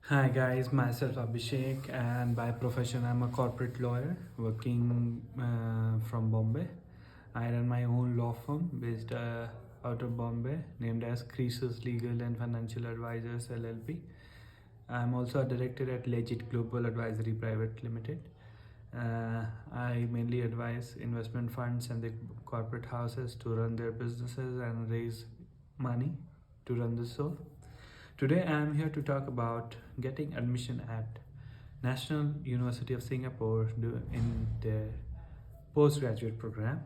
Hi guys, myself Abhishek, and by profession I'm a corporate lawyer working from Bombay. I run my own law firm based out of Bombay named as Creasus Legal and Financial Advisors LLP. I'm also a director at Legit Global Advisory Private Limited. I mainly advise investment funds and the corporate houses to run their businesses and raise money to run the show. Today I am here to talk about getting admission at National University of Singapore in their postgraduate program.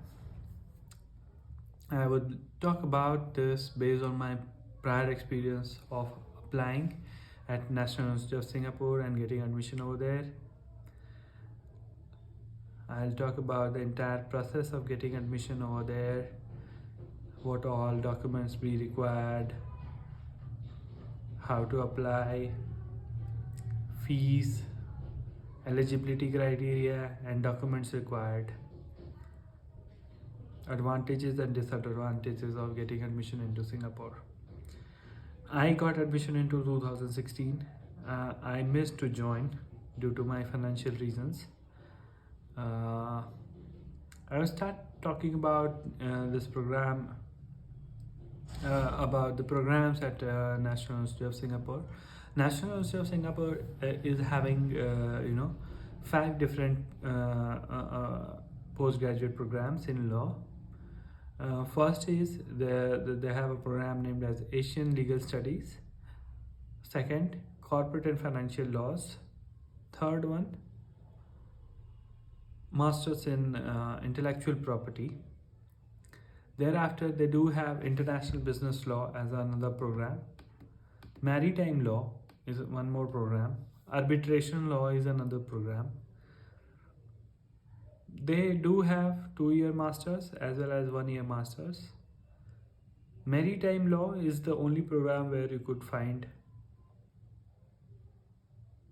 I would talk about this based on my prior experience of applying at National University of Singapore and getting admission over there. I'll talk about the entire process of getting admission over there, what all documents be required, how to apply, fees, eligibility criteria and documents required, advantages and disadvantages of getting admission into Singapore. I got admission into 2016. I missed to join due to my financial reasons. I will start talking about this program, about the programs at National University of Singapore. National University of Singapore is having, 5 different postgraduate programs in law. First is they have a program named as Asian Legal Studies. Second, Corporate and Financial Laws. Third one, Masters in Intellectual Property. Thereafter, they do have International Business Law as another program. Maritime Law is one more program. Arbitration Law is another program. They do have 2-year masters as well as 1-year masters. Maritime Law is the only program where you could find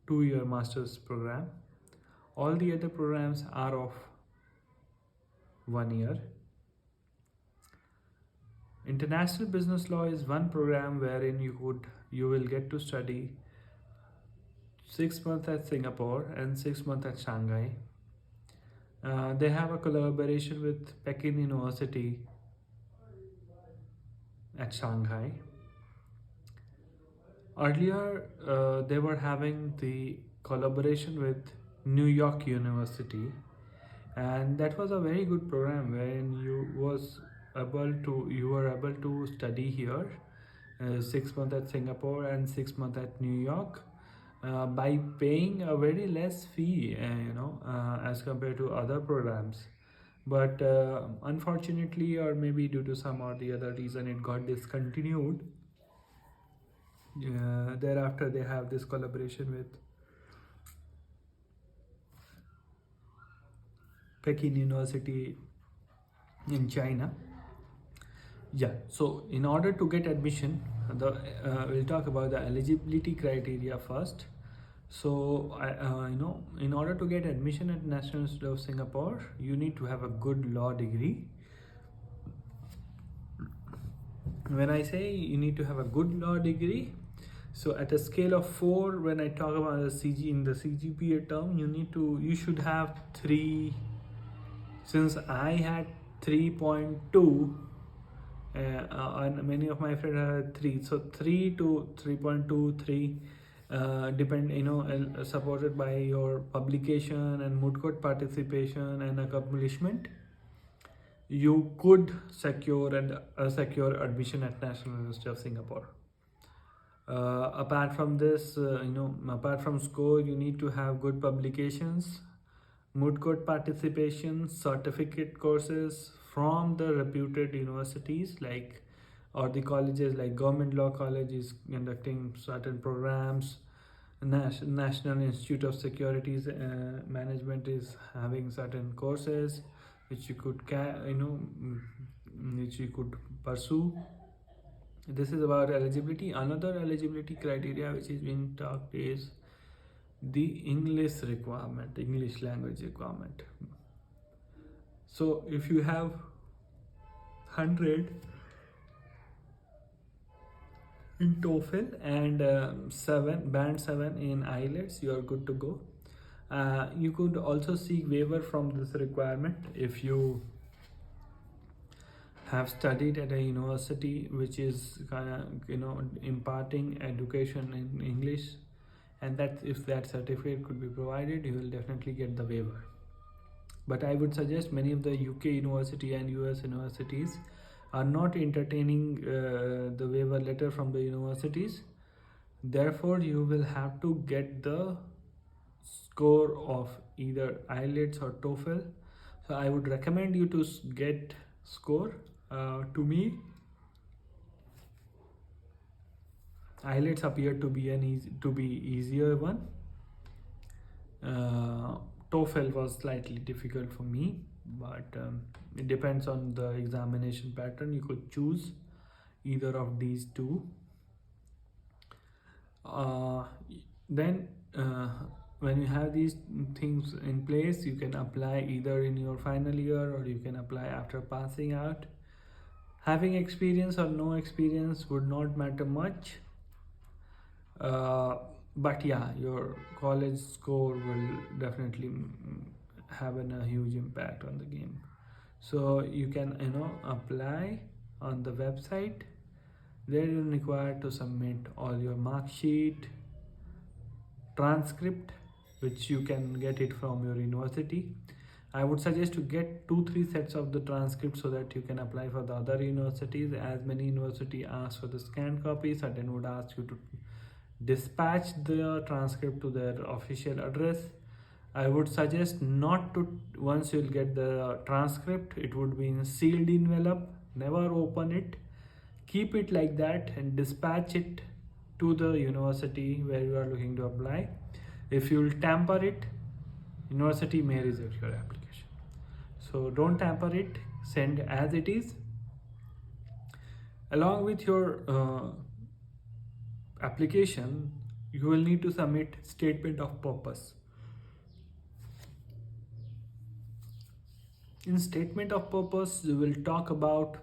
2-year masters program. All the other programs are of 1 year. International Business Law is one program wherein you will get to study 6 months at Singapore and 6 months at Shanghai. They have a collaboration with Peking University at Shanghai. Earlier, they were having the collaboration with New York University, and that was a very good program wherein you were able to study here 6 months at Singapore and 6 months at New York. By paying a very less fee, as compared to other programs. But unfortunately, or maybe due to some or the other reason, it got discontinued. Thereafter, they have this collaboration with Peking University in China. Yeah, so in order to get admission, we'll talk about the eligibility criteria first. So, in order to get admission at National Institute of Singapore, you need to have a good law degree. When I say you need to have a good law degree, so at a scale of 4, when I talk about the CGPA term, you should have 3. Since I had 3.2, and many of my friends had 3, so 3 to 3.23. Supported by your publication and moot court participation and accomplishment, you could secure admission at National University of Singapore. Apart from this, apart from score, you need to have good publications, moot court participation, certificate courses from the reputed universities or the colleges, like Government Law College is conducting certain programs. National Institute of Securities Management is having certain courses which you could pursue. This is about eligibility. Another eligibility criteria which is being talked is the English language requirement. So if you have 100 in TOEFL and band 7 in IELTS, you are good to go. You could also seek waiver from this requirement if you have studied at a university which is kind of imparting education in English, and that if that certificate could be provided, you will definitely get the waiver. But I would suggest many of the UK university and US universities are not entertaining the waiver letter from the universities. Therefore, you will have to get the score of either IELTS or TOEFL. So I would recommend you to get score. To me, IELTS appeared to be easier one. TOEFL was slightly difficult for me, but it depends on the examination pattern. You could choose either of these two. Then when you have these things in place, you can apply either in your final year or you can apply after passing out. Having experience or no experience would not matter much. But yeah, your college score will definitely have a huge impact on the game. So you can apply on the website. There you are required to submit all your mark sheet, transcript, which you can get it from your university. I would suggest to get 2-3 sets of the transcript so that you can apply for the other universities. As many university ask for the scanned copy, certain would ask you to dispatch the transcript to their official address. I would suggest not to. Once you'll get the transcript, it would be in a sealed envelope. Never open it. Keep it like that and dispatch it to the university where you are looking to apply. If you will tamper it, university may reject your application. So don't tamper it. Send as it is. Along with your application, you will need to submit statement of purpose. In statement of purpose, you will talk about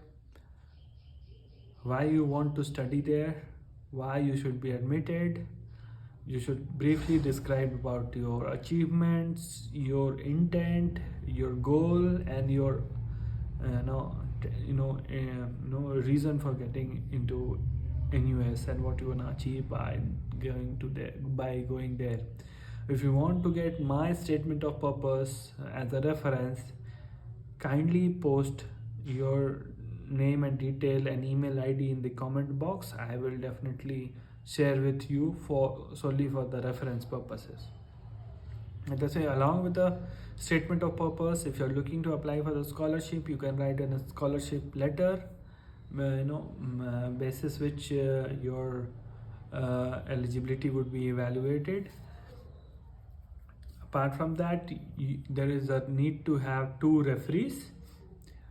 why you want to study there, why you should be admitted. You should briefly describe about your achievements, your intent, your goal, and your reason for getting into NUS and what you want to achieve by going there. If you want to get my statement of purpose as a reference, kindly post your name and detail and email ID in the comment box. I will definitely share with you solely for the reference purposes. And that's why, along with the statement of purpose, if you're looking to apply for the scholarship, you can write in a scholarship letter, basis which your eligibility would be evaluated. Apart from that, there is a need to have 2 referees.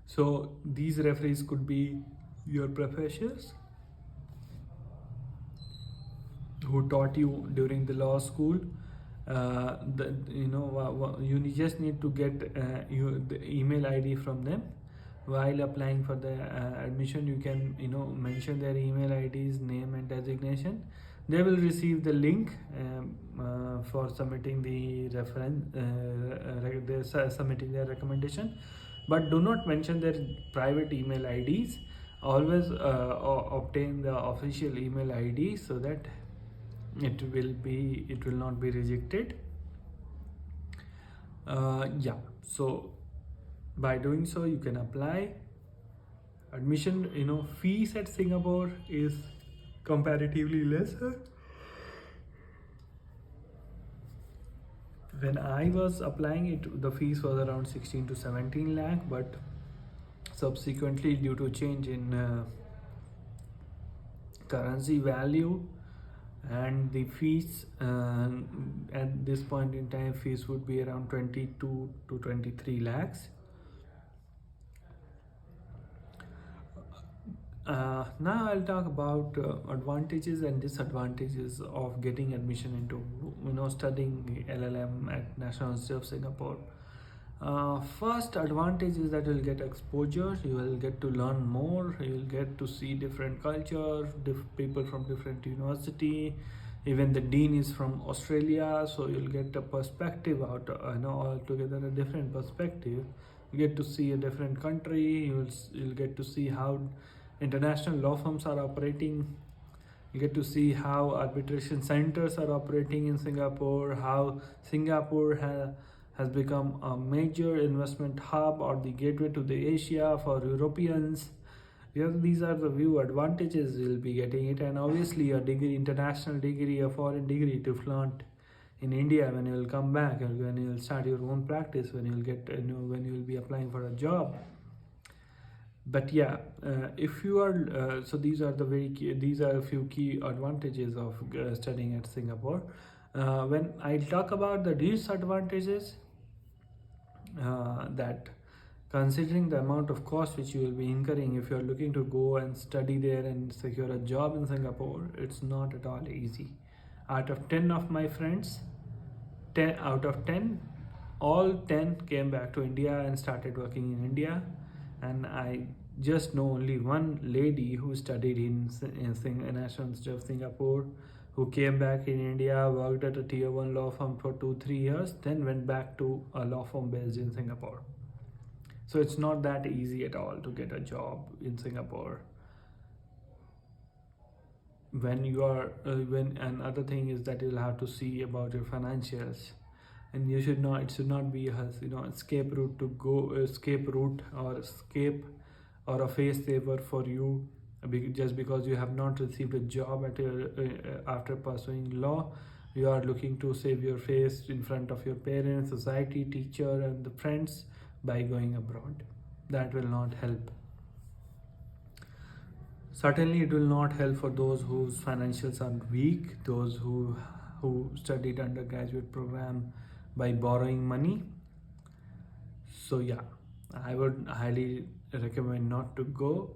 So these referees could be your professors who taught you during the law school. You just need to get the email ID from them. While applying for the admission, you can mention their email IDs, name and designation. They will receive the link for submitting the submitting their recommendation, but do not mention their private email IDs. Always obtain the official email ID so that it will not be rejected. So by doing so, you can apply. Admission fees at Singapore is comparatively lesser. When I was applying the fees was around 16 to 17 lakh, but subsequently, due to change in currency value and the fees, at this point in time, fees would be around 22 to 23 lakhs. Now I'll talk about advantages and disadvantages of getting admission into studying LLM at National University of Singapore. First advantage is that you'll get exposure, you will get to learn more, you'll get to see different culture, people from different university. Even the dean is from Australia, so you'll get a perspective out, altogether a different perspective. You get to see a different country, you'll get to see how international law firms are operating. You get to see how arbitration centers are operating in Singapore, how Singapore has become a major investment hub or the gateway to the Asia for Europeans. These are the few advantages you'll be getting it, and obviously a degree, international degree, a foreign degree to flaunt in India when you'll come back, and when you'll start your own practice, when when you'll be applying for a job. But yeah, if you are so these are these are a few key advantages of studying at Singapore. When I talk about the disadvantages, that considering the amount of cost which you will be incurring if you are looking to go and study there and secure a job in Singapore, it's not at all easy. Out of 10 of my friends, 10 out of 10, all 10 came back to India and started working in India, and I just know only one lady who studied in National Institute of Singapore, who came back in India, worked at a tier 1 law firm for 2-3 years, then went back to a law firm based in Singapore. So it's not that easy at all to get a job in Singapore. When you are when another thing is that you'll have to see about your financials, and it should not be a escape route to go, escape route or escape or a face saver for you, just because you have not received a job at your after pursuing law. You are looking to save your face in front of your parents, society, teacher, and the friends by going abroad. That will not help. Certainly it will not help for those whose financials are weak, those who studied undergraduate program by borrowing money. So yeah, I would highly recommend not to go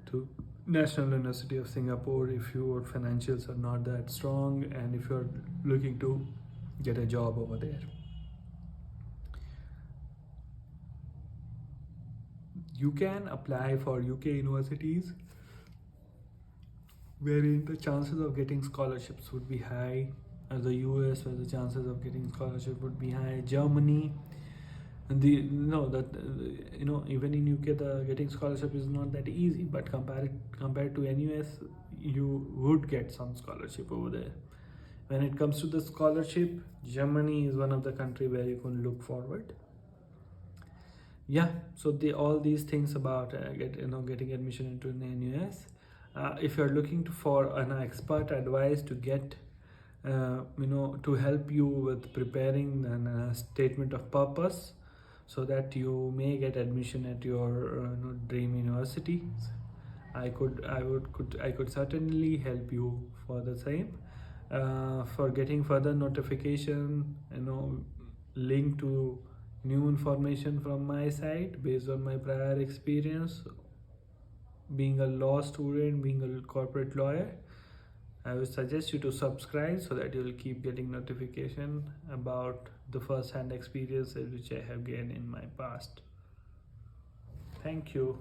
to National University of Singapore if your financials are not that strong and if you're looking to get a job over there. You can apply for UK universities wherein the chances of getting scholarships would be high, as the US where the chances of getting scholarship would be high, Germany, and even in UK the getting scholarship is not that easy, but compared to NUS, you would get some scholarship over there. When it comes to the scholarship, Germany is one of the country where you can look forward. Yeah, so all these things about getting admission into an NUS. If you're looking for an expert advice to get to help you with preparing a statement of purpose so that you may get admission at your dream university, I could certainly help you for the same. For getting further notification, link to new information from my side based on my prior experience being a law student, being a corporate lawyer, I would suggest you to subscribe so that you'll keep getting notification about the first-hand experiences which I have gained in my past. Thank you.